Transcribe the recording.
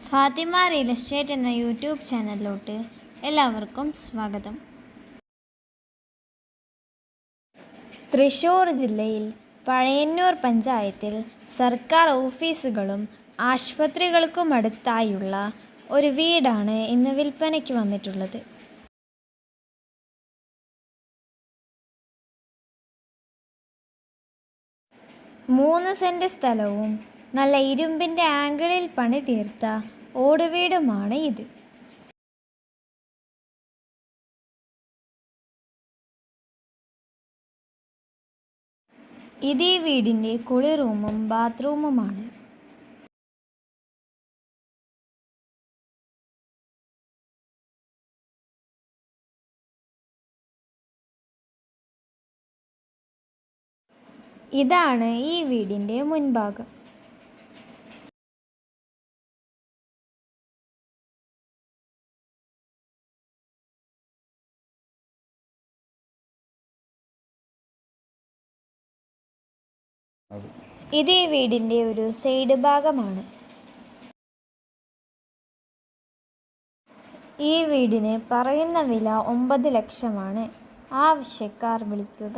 Fathima real estate എന്ന YouTube ചാനലിലോട്ട് എല്ലാവർക്കും സ്വാഗതം. തൃശ്ശൂർ ജില്ലയിൽ പഴയന്നൂർ പഞ്ചായത്തിൽ സർക്കാർ ഓഫീസുകളും ആശുപത്രികൾക്കുമടുത്തായുള്ള ഒരു വീടാണ് ഇന്ന് വിൽപ്പനയ്ക്ക് വന്നിട്ടുള്ളത്. മൂന്ന് സെൻറ് സ്ഥലവും നല്ല ഇരുമ്പിൻ്റെ ആംഗിളിൽ പണി തീർത്ത ഓടുവീടുമാണ് ഇത്. ഇത് ഈ വീടിൻ്റെ കുളിറൂമും ബാത്റൂമുമാണ്. ഇതാണ് ഈ വീടിൻ്റെ മുൻഭാഗം. ഇത് ഈ വീടിൻ്റെ ഒരു സൈഡ് ഭാഗമാണ്. ഈ വീടിന് പറയുന്ന വില 9 ലക്ഷമാണ്. ആവശ്യക്കാർ വിളിക്കുക.